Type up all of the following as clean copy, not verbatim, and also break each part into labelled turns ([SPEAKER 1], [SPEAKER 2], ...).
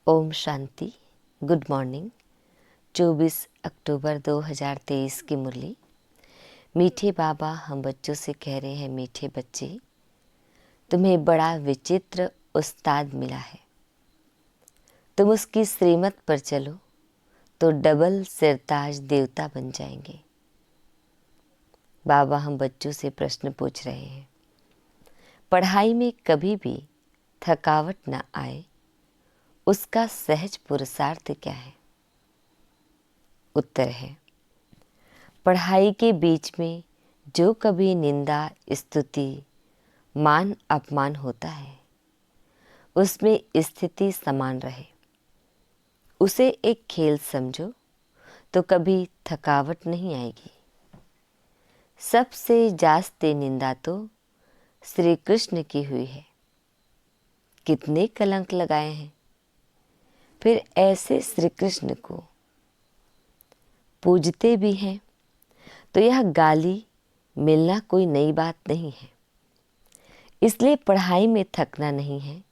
[SPEAKER 1] Om Shanti. Good morning. 24 अक्टूबर 2023 की मुरली। मीठे बाबा हम बच्चों से कह रहे हैं, मीठे बच्चे, तुम्हें बड़ा विचित्र उस्ताद मिला है। तुम उसकी श्रीमत पर चलो तो डबल सिरताज देवता बन जाएंगे। बाबा हम बच्चों से प्रश्न पूछ रहे हैं, पढ़ाई में कभी भी थकावट न आए, उसका सहज पुरुषार्थ क्या है? उत्तर है, पढ़ाई के बीच में जो कभी निंदा, स्तुति, मान अपमान होता है, उसमें स्थिति समान रहे, उसे एक खेल समझो तो कभी थकावट नहीं आएगी। सबसे जास्ती निंदा तो श्री कृष्ण की हुई है। कितने कलंक लगाए हैं। फिर ऐसे श्री कृष्ण को पूजते भी हैं तो यह गाली मिलना कोई नई बात नहीं है। इसलिए पढ़ाई में थकना नहीं है।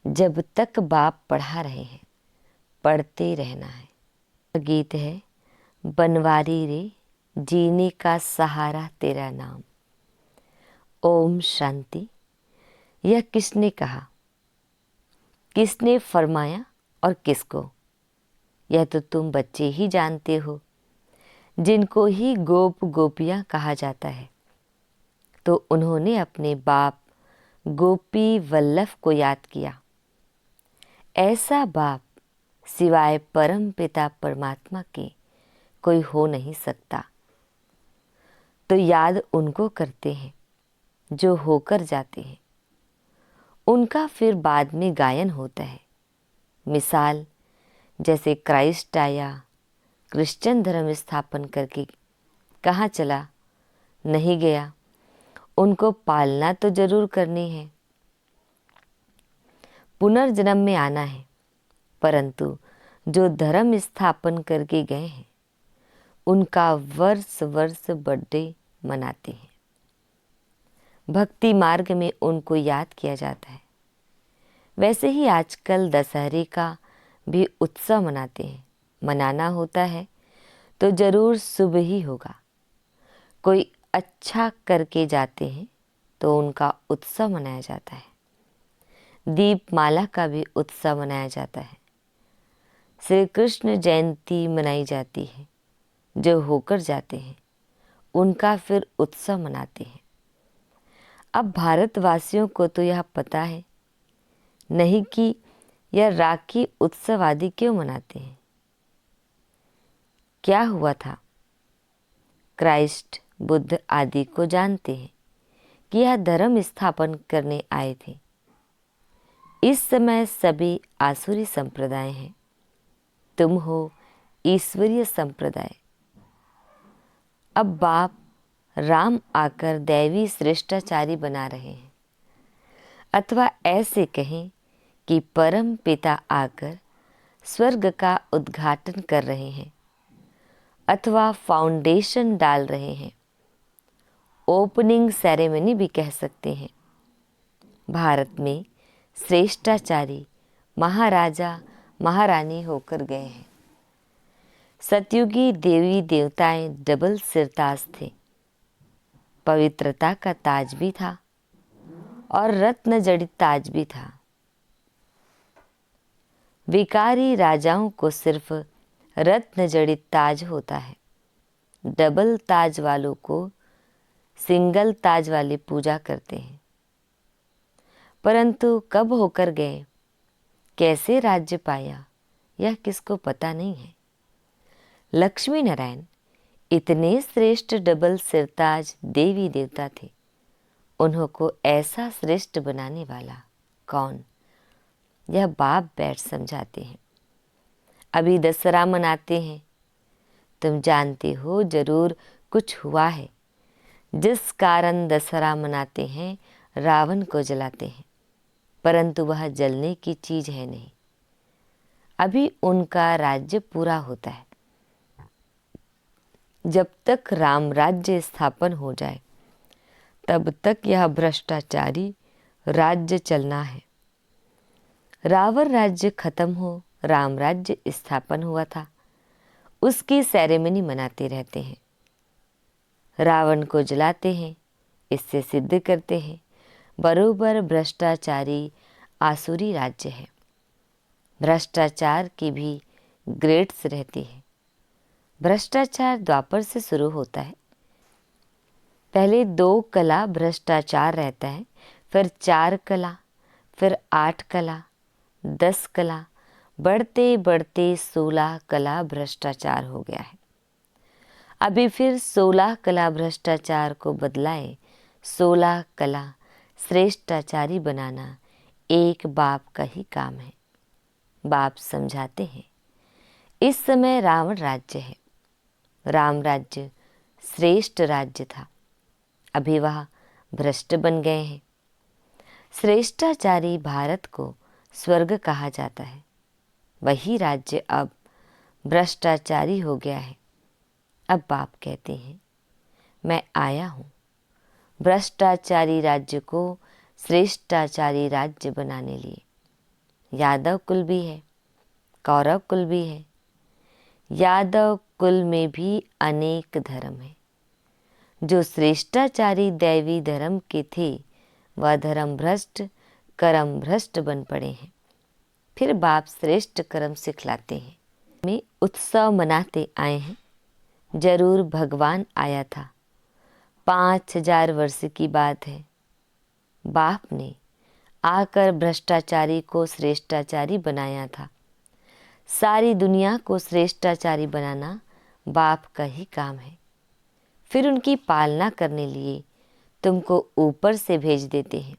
[SPEAKER 1] जब तक बाप पढ़ा रहे हैं, पढ़ते रहना है। गीत है, बनवारी रे जीने का सहारा तेरा नाम। ओम शांति। यह किसने कहा, किसने फरमाया और किसको? यह तो तुम बच्चे ही जानते हो, जिनको ही गोप गोपियां कहा जाता है। तो उन्होंने अपने बाप गोपी वल्लभ को याद किया। ऐसा बाप सिवाय परम पिता परमात्मा के कोई हो नहीं सकता। तो याद उनको करते हैं जो होकर जाते हैं। उनका फिर बाद में गायन होता है। मिसाल जैसे क्राइस्ट आया, क्रिश्चियन धर्म स्थापन करके कहाँ चला? नहीं गया। उनको पालना तो जरूर करनी है। पुनर्जन्म में आना है, परंतु जो धर्म स्थापन करके गए हैं उनका वर्ष वर्ष बर्थडे मनाते हैं। भक्ति मार्ग में उनको याद किया जाता है। वैसे ही आजकल दशहरे का भी उत्सव मनाते हैं। मनाना होता है तो जरूर शुभ ही होगा। कोई अच्छा करके जाते हैं तो उनका उत्सव मनाया जाता है। दीपमाला का भी उत्सव मनाया जाता है। श्री कृष्ण जयंती मनाई जाती है। जो होकर जाते हैं उनका फिर उत्सव मनाते हैं। अब भारतवासियों को तो यह पता है नहीं कि यह राखी उत्सव आदि क्यों मनाते हैं। क्या हुआ था? क्राइस्ट बुद्ध आदि को जानते हैं कि यह धर्म स्थापन करने आए थे। इस समय सभी आसुरी संप्रदाय हैं, तुम हो ईश्वरीय संप्रदाय। अब बाप राम आकर दैवी श्रेष्ठाचारी बना रहे हैं, अथवा ऐसे कहें कि परम पिता आकर स्वर्ग का उद्घाटन कर रहे हैं, अथवा फाउंडेशन डाल रहे हैं। ओपनिंग सेरेमनी भी कह सकते हैं। भारत में श्रेष्ठाचारी महाराजा महारानी होकर गए हैं। सतयुगी देवी देवताएं डबल सिरताज थे। पवित्रता का ताज भी था और रत्न जड़ित ताज भी था। विकारी राजाओं को सिर्फ रत्न जड़ित ताज होता है। डबल ताज वालों को सिंगल ताज वाले पूजा करते हैं। परंतु कब होकर गए, कैसे राज्य पाया, यह किसको पता नहीं है। लक्ष्मी नारायण इतने श्रेष्ठ डबल सिरताज देवी देवता थे। उन्हों को ऐसा श्रेष्ठ बनाने वाला कौन? यह बाप बैठ समझाते हैं। अभी दशहरा मनाते हैं, तुम जानते हो जरूर कुछ हुआ है जिस कारण दशहरा मनाते हैं। रावण को जलाते हैं, परंतु वह जलने की चीज है नहीं। अभी उनका राज्य पूरा होता है। जब तक राम राज्य स्थापन हो जाए तब तक यह भ्रष्टाचारी राज्य चलना है। रावण राज्य खत्म हो, राम राज्य स्थापन हुआ था, उसकी सेरेमनी मनाते रहते हैं। रावण को जलाते हैं, इससे सिद्ध करते हैं बरोबर भ्रष्टाचारी आसुरी राज्य है। भ्रष्टाचार की भी ग्रेड्स रहती है। भ्रष्टाचार द्वापर से शुरू होता है। पहले 2 कला भ्रष्टाचार रहता है, फिर 4 कला, फिर 8 कला, 10 कला, बढ़ते बढ़ते 16 कला भ्रष्टाचार हो गया है। अभी फिर 16 कला भ्रष्टाचार को बदलाए 16 कला श्रेष्ठाचारी बनाना एक बाप का ही काम है। बाप समझाते हैं, इस समय रावण राज्य है, राम राज्य श्रेष्ठ राज्य था, अभी वह भ्रष्ट बन गए हैं। श्रेष्ठाचारी भारत को स्वर्ग कहा जाता है, वही राज्य अब भ्रष्टाचारी हो गया है। अब बाप कहते हैं, मैं आया हूँ भ्रष्टाचारी राज्य को श्रेष्ठाचारी राज्य बनाने लिए। यादव कुल भी है, कौरव कुल भी है। यादव कुल में भी अनेक धर्म है। जो श्रेष्ठाचारी दैवी धर्म के थे वह धर्म भ्रष्ट कर्म भ्रष्ट बन पड़े हैं। फिर बाप श्रेष्ठ कर्म सिखलाते हैं। में उत्सव मनाते आए हैं। जरूर भगवान आया था, 5000 वर्ष की बात है। बाप ने आकर भ्रष्टाचारी को श्रेष्ठाचारी बनाया था। सारी दुनिया को श्रेष्ठाचारी बनाना बाप का ही काम है। फिर उनकी पालना करने लिए तुमको ऊपर से भेज देते हैं।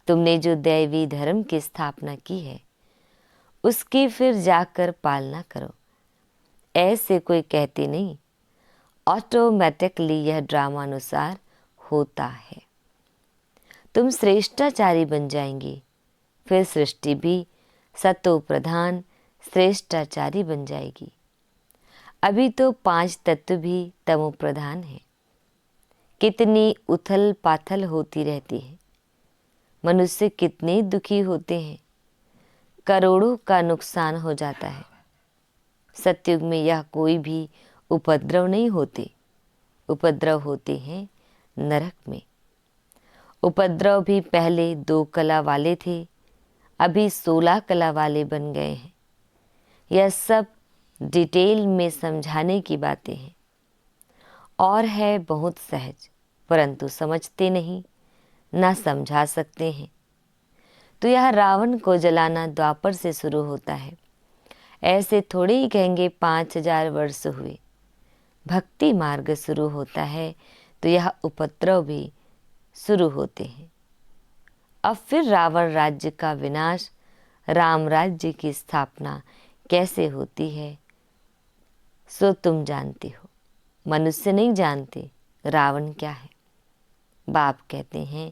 [SPEAKER 1] तुमने जो दैवी धर्म की स्थापना की है उसकी फिर जाकर पालना करो। ऐसे कोई कहते नहीं, ऑटोमेटिकली यह ड्रामानुसार होता है। तुम श्रेष्ठाचारी बन जाएंगे, फिर सृष्टि भी सतो प्रधान श्रेष्ठाचारी बन जाएगी। अभी तो 5 तत्व भी तमो प्रधान है। कितनी उथल पाथल होती रहती है। मनुष्य कितने दुखी होते हैं, करोड़ों का नुकसान हो जाता है। सतयुग में यह कोई भी उपद्रव नहीं होते। उपद्रव होते हैं नरक में। उपद्रव भी पहले 2 कला वाले थे, अभी 16 कला वाले बन गए हैं। यह सब डिटेल में समझाने की बातें हैं और है बहुत सहज, परंतु समझते नहीं, ना समझा सकते हैं। तो यह रावण को जलाना द्वापर से शुरू होता है। ऐसे थोड़े ही कहेंगे 5000 वर्ष हुए। भक्ति मार्ग शुरू होता है तो यह उपद्रव भी शुरू होते हैं। अब फिर रावण राज्य का विनाश, राम राज्य की स्थापना कैसे होती है सो तुम जानते हो। मनुष्य नहीं जानते रावण क्या है। बाप कहते हैं,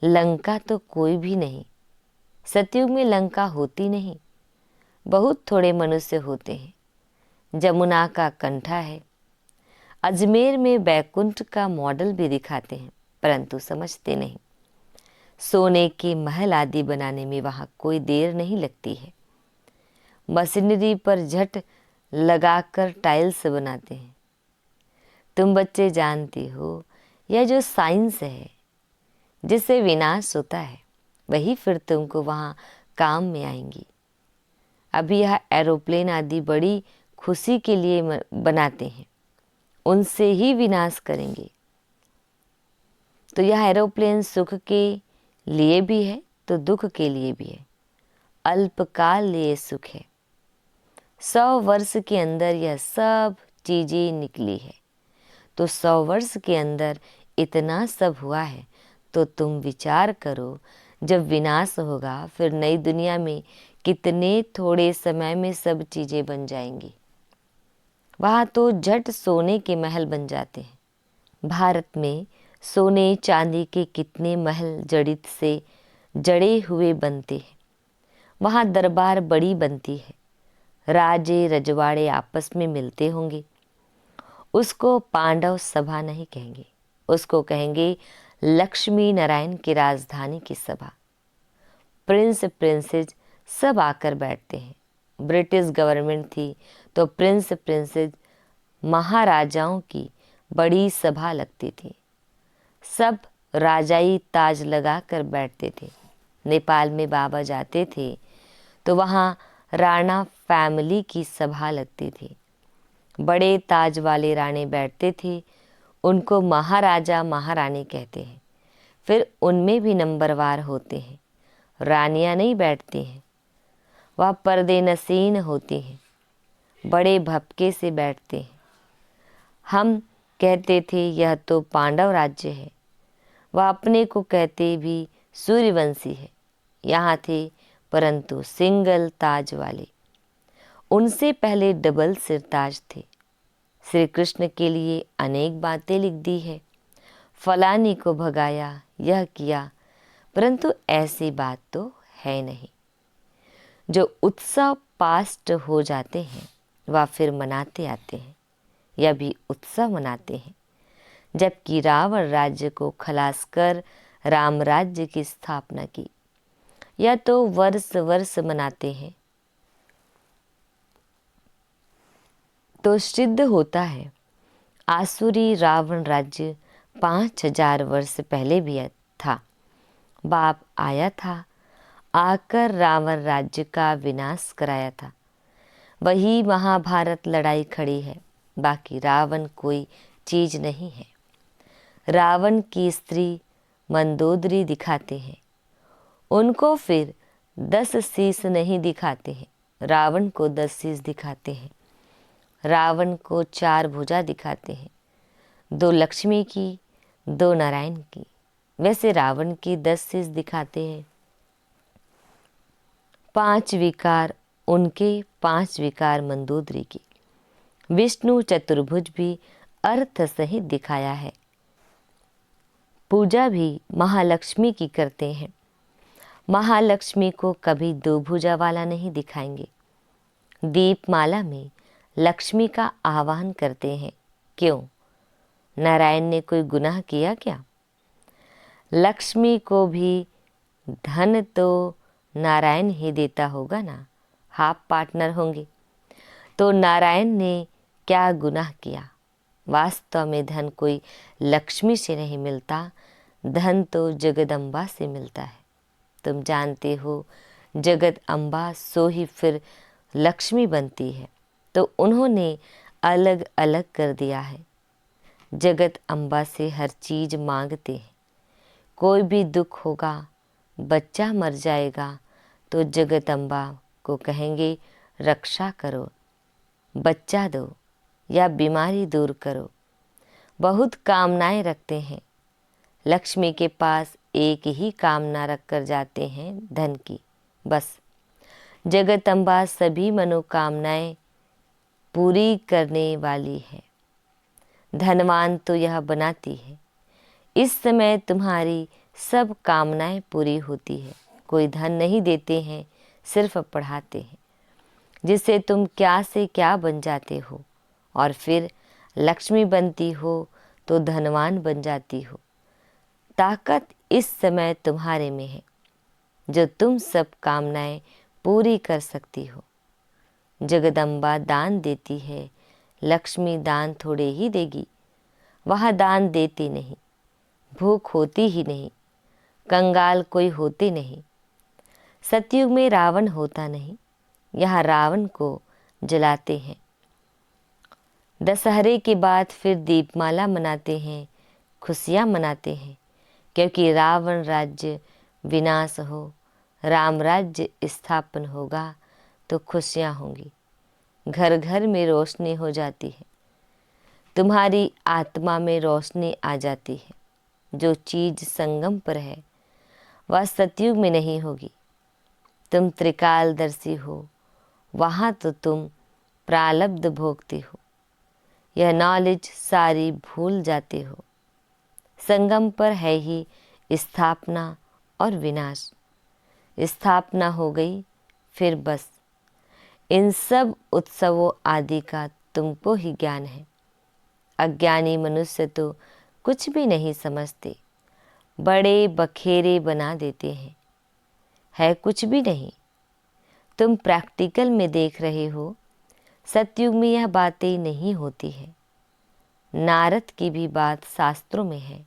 [SPEAKER 1] लंका तो कोई भी नहीं। सतयुग में लंका होती नहीं, बहुत थोड़े मनुष्य होते हैं। जमुना का कंठा है। अजमेर में बैकुंठ का मॉडल भी दिखाते हैं, परंतु समझते नहीं। सोने के महल आदि बनाने में वहाँ कोई देर नहीं लगती है। मशीनरी पर झट लगाकर टाइल्स बनाते हैं। तुम बच्चे जानते हो, यह जो साइंस है जिससे विनाश होता है वही फिर तुमको वहाँ काम में आएंगी। अभी यह एरोप्लेन आदि बड़ी खुशी के लिए बनाते हैं, उनसे ही विनाश करेंगे। तो यह एरोप्लेन सुख के लिए भी है तो दुख के लिए भी है। अल्पकाल लिए सुख है। 100 वर्ष के अंदर यह सब चीजें निकली है, तो 100 वर्ष के अंदर इतना सब हुआ है। तो तुम विचार करो, जब विनाश होगा फिर नई दुनिया में कितने थोड़े समय में सब चीजें बन जाएंगी। वहाँ तो झट सोने के महल बन जाते हैं। भारत में सोने चांदी के कितने महल जड़ित से जड़े हुए बनते हैं। वहाँ दरबार बड़ी बनती है, राजे रजवाड़े आपस में मिलते होंगे। उसको पांडव सभा नहीं कहेंगे, उसको कहेंगे लक्ष्मी नारायण की राजधानी की सभा। प्रिंस प्रिंसेस सब आकर बैठते हैं। ब्रिटिश गवर्नमेंट थी तो प्रिंस प्रिंसेस महाराजाओं की बड़ी सभा लगती थी। सब राजाई ताज लगा कर बैठते थे। नेपाल में बाबा जाते थे तो वहाँ राणा फैमिली की सभा लगती थी। बड़े ताज वाले राणे बैठते थे, उनको महाराजा महारानी कहते हैं। फिर उनमें भी नंबरवार होते हैं। रानियां नहीं बैठती हैं, वह पर्दे नसीन होती हैं, बड़े भपके से बैठते हैं। हम कहते थे यह तो पांडव राज्य है, वह अपने को कहते भी सूर्यवंशी है। यहाँ थे परंतु सिंगल ताज वाले, उनसे पहले डबल सिरताज थे। श्री कृष्ण के लिए अनेक बातें लिख दी है, फलानी को भगाया, यह किया, परंतु ऐसी बात तो है नहीं। जो उत्सव पास्ट हो जाते हैं वह फिर मनाते आते हैं, यह भी उत्सव मनाते हैं। जबकि रावण राज्य को खलास कर राम राज्य की स्थापना की, यह तो वर्ष वर्ष मनाते हैं। तो सिद्ध होता है आसुरी रावण राज्य 5000 वर्ष पहले भी था। बाप आया था, आकर रावण राज्य का विनाश कराया था। वही महाभारत लड़ाई खड़ी है, बाकी रावण कोई चीज नहीं है। रावण की स्त्री मंदोदरी दिखाते हैं, उनको फिर 10 शीश नहीं दिखाते हैं, रावण को 10 शीश दिखाते हैं। रावण को 4 भुजा दिखाते हैं, 2 लक्ष्मी की, 2 नारायण की। वैसे रावण की 10 शीश दिखाते हैं। 5 विकार उनके, 5 विकार मंदोदरी की। विष्णु चतुर्भुज भी अर्थ सहित दिखाया है। पूजा भी महालक्ष्मी की करते हैं। महालक्ष्मी को कभी 2 भुजा वाला नहीं दिखाएंगे। दीपमाला में लक्ष्मी का आवाहन करते हैं। क्यों? नारायण ने कोई गुनाह किया क्या? लक्ष्मी को भी धन तो नारायण ही देता होगा ना, हाफ पार्टनर होंगे। तो नारायण ने क्या गुनाह किया? वास्तव में धन कोई लक्ष्मी से नहीं मिलता, धन तो जगदम्बा से मिलता है। तुम जानते हो जगत अम्बा सो ही फिर लक्ष्मी बनती है, तो उन्होंने अलग अलग कर दिया है। जगत अम्बा से हर चीज मांगते हैं। कोई भी दुख होगा, बच्चा मर जाएगा, तो जगत अम्बा को कहेंगे रक्षा करो, बच्चा दो या बीमारी दूर करो। बहुत कामनाएं रखते हैं। लक्ष्मी के पास एक ही कामना रख कर जाते हैं, धन की, बस। जगदम्बा सभी मनोकामनाएं पूरी करने वाली है। धनवान तो यह बनाती है। इस समय तुम्हारी सब कामनाएं पूरी होती है। कोई धन नहीं देते हैं, सिर्फ पढ़ाते हैं, जिससे तुम क्या से क्या बन जाते हो, और फिर लक्ष्मी बनती हो तो धनवान बन जाती हो। ताकत इस समय तुम्हारे में है, जो तुम सब कामनाएं पूरी कर सकती हो। जगदम्बा दान देती है, लक्ष्मी दान थोड़े ही देगी। वह दान देती नहीं, भूख होती ही नहीं, कंगाल कोई होते नहीं। सतयुग में रावण होता नहीं, यहाँ रावण को जलाते हैं। दशहरे के बाद फिर दीपमाला मनाते हैं, खुशियाँ मनाते हैं, क्योंकि रावण राज्य विनाश हो, राम राज्य स्थापन होगा तो खुशियाँ होंगी। घर घर में रोशनी हो जाती है, तुम्हारी आत्मा में रोशनी आ जाती है। जो चीज संगम पर है वह सतयुग में नहीं होगी। तुम त्रिकालदर्शी हो, वहाँ तो तुम प्रारब्ध भोगते हो। यह नॉलेज सारी भूल जाते हो। संगम पर है ही स्थापना और विनाश। स्थापना हो गई फिर बस। इन सब उत्सवों आदि का तुमको ही ज्ञान है। अज्ञानी मनुष्य तो कुछ भी नहीं समझते, बड़े बखेरे बना देते हैं। है कुछ भी नहीं। तुम प्रैक्टिकल में देख रहे हो, सतयुग में यह बातें नहीं होती है। नारद की भी बात शास्त्रों में है।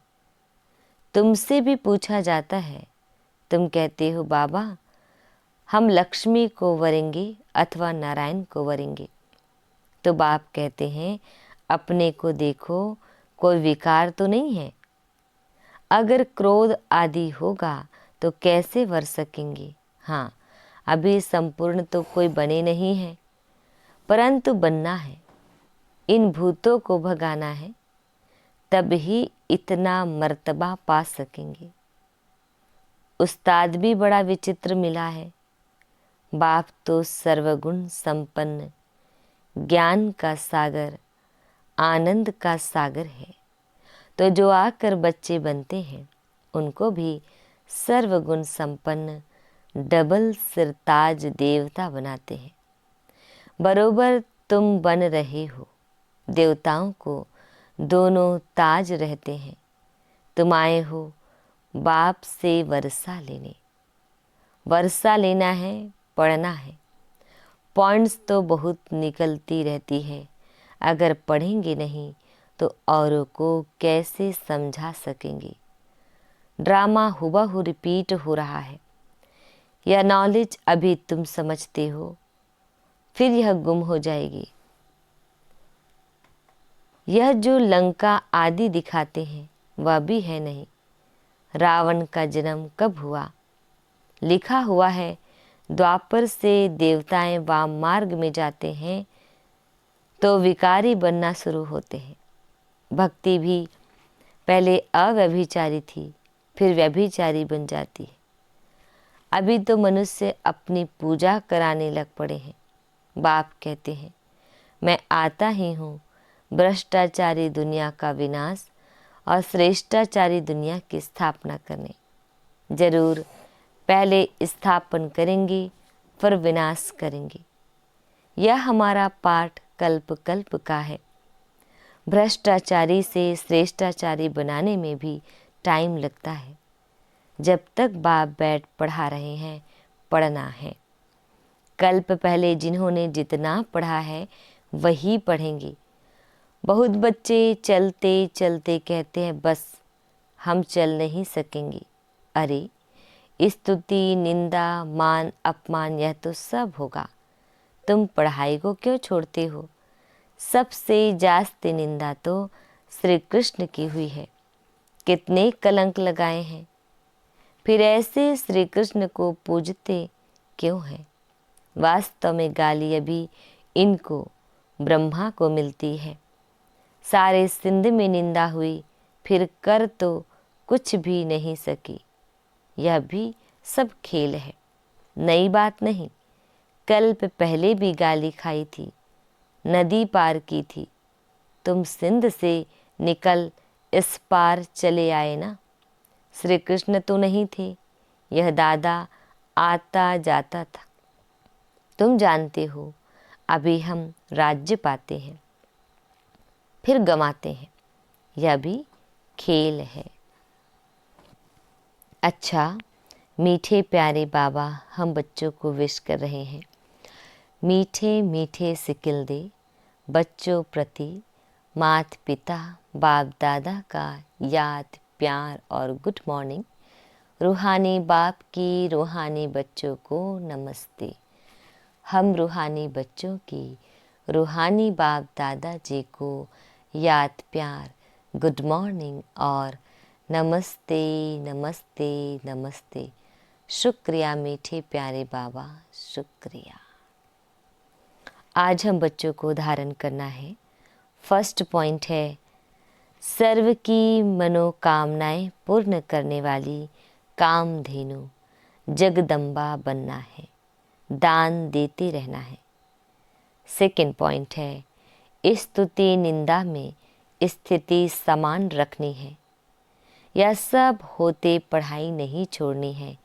[SPEAKER 1] तुमसे भी पूछा जाता है, तुम कहते हो बाबा हम लक्ष्मी को वरेंगे अथवा नारायण को वरेंगे। तो बाप कहते हैं अपने को देखो, कोई विकार तो नहीं है। अगर क्रोध आदि होगा तो कैसे वर सकेंगे। हाँ, अभी संपूर्ण तो कोई बने नहीं है, परंतु बनना है, इन भूतों को भगाना है, तब ही इतना मर्तबा पा सकेंगे। उस्ताद भी बड़ा विचित्र मिला है। बाप तो सर्वगुण संपन्न, ज्ञान का सागर, आनंद का सागर है। तो जो आकर बच्चे बनते हैं उनको भी सर्वगुण संपन्न डबल सिरताज देवता बनाते हैं। बरोबर तुम बन रहे हो। देवताओं को दोनों ताज रहते हैं। तुम आए हो बाप से वर्षा लेने। वर्षा लेना है, पढ़ना है। पॉइंट्स तो बहुत निकलती रहती है, अगर पढ़ेंगे नहीं तो औरों को कैसे समझा सकेंगे। ड्रामा हुबहू रिपीट हो रहा है। यह नॉलेज अभी तुम समझते हो, फिर यह गुम हो जाएगी। यह जो लंका आदि दिखाते हैं वह भी है नहीं। रावण का जन्म कब हुआ? लिखा हुआ है द्वापर से देवताएं वाम मार्ग में जाते हैं तो विकारी बनना शुरू होते हैं। भक्ति भी पहले अव्यभिचारी थी, फिर व्यभिचारी बन जाती है। अभी तो मनुष्य अपनी पूजा कराने लग पड़े हैं। बाप कहते हैं मैं आता ही हूँ भ्रष्टाचारी दुनिया का विनाश और श्रेष्ठाचारी दुनिया की स्थापना करने। जरूर पहले स्थापन करेंगे फिर विनाश करेंगे। यह हमारा पाठ कल्प कल्प का है। भ्रष्टाचारी से श्रेष्ठाचारी बनाने में भी टाइम लगता है। जब तक बाप बैठ पढ़ा रहे हैं, पढ़ना है। कल्प पहले जिन्होंने जितना पढ़ा है वही पढ़ेंगे। बहुत बच्चे चलते चलते कहते हैं बस हम चल नहीं सकेंगे। अरे स्तुति, निंदा, मान, अपमान यह तो सब होगा। तुम पढ़ाई को क्यों छोड़ते हो? सबसे जास्ती निंदा तो श्री कृष्ण की हुई है। कितने कलंक लगाए हैं, फिर ऐसे श्री कृष्ण को पूजते क्यों हैं? वास्तव में गाली अभी इनको ब्रह्मा को मिलती है। सारे सिंध में निंदा हुई, फिर कर तो कुछ भी नहीं सकी। यह भी सब खेल है, नई बात नहीं। कल्प पहले भी गाली खाई थी, नदी पार की थी। तुम सिंध से निकल इस पार चले आए ना। श्री कृष्ण तो नहीं थे, यह दादा आता जाता था। तुम जानते हो अभी हम राज्य पाते हैं फिर गंवाते हैं। यह भी खेल है। अच्छा, मीठे प्यारे बाबा हम बच्चों को विश कर रहे हैं। मीठे मीठे सिकिल दे बच्चों प्रति माता पिता बाप दादा का याद प्यार और गुड मॉर्निंग। रूहानी बाप की रूहानी बच्चों को नमस्ते। हम रूहानी बच्चों की रूहानी बाप दादा जी को याद प्यार गुड मॉर्निंग और नमस्ते नमस्ते नमस्ते। शुक्रिया मीठे प्यारे बाबा, शुक्रिया। आज हम बच्चों को धारण करना है। फर्स्ट पॉइंट है सर्व की मनोकामनाएं पूर्ण करने वाली कामधेनु जगदम्बा बनना है, दान देते रहना है। सेकंड पॉइंट है स्तुति निंदा में स्थिति समान रखनी है। यह सब होते पढ़ाई नहीं छोड़नी है,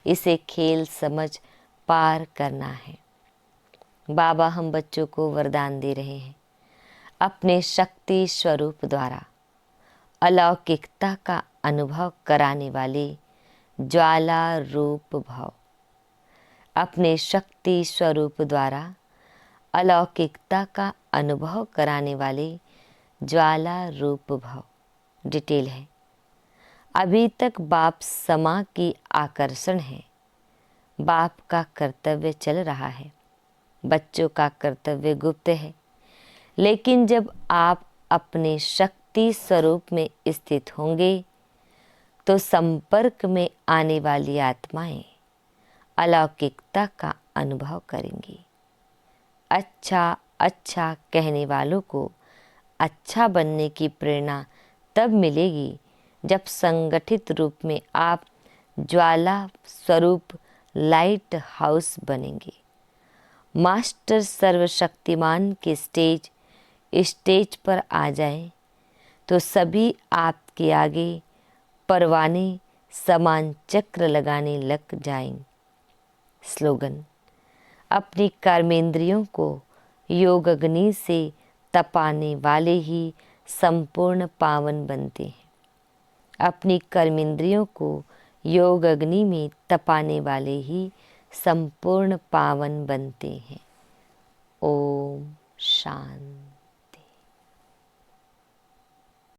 [SPEAKER 1] इसे खेल समझ पार करना है। बाबा हम बच्चों को वरदान दे रहे हैं अपने शक्ति स्वरूप द्वारा अलौकिकता का अनुभव कराने वाले ज्वाला रूप भाव अपने शक्ति स्वरूप द्वारा अलौकिकता का अनुभव कराने वाले ज्वाला रूप भव। डिटेल है, अभी तक बाप समा की आकर्षण है। बाप का कर्तव्य चल रहा है, बच्चों का कर्तव्य गुप्त है। लेकिन जब आप अपने शक्ति स्वरूप में स्थित होंगे तो संपर्क में आने वाली आत्माएं अलौकिकता का अनुभव करेंगी। अच्छा अच्छा कहने वालों को अच्छा बनने की प्रेरणा तब मिलेगी जब संगठित रूप में आप ज्वाला स्वरूप लाइट हाउस बनेंगे। मास्टर सर्वशक्तिमान के स्टेज पर आ जाएं तो सभी आपके आगे परवाने समान चक्र लगाने लग जाएंगे। स्लोगन, अपनी कर्मेंद्रियों को योग अग्नि से तपाने वाले ही संपूर्ण पावन बनते हैं। अपनी कर्मेंद्रियों को योग अग्नि में तपाने वाले ही संपूर्ण पावन बनते हैं। ओम शांति।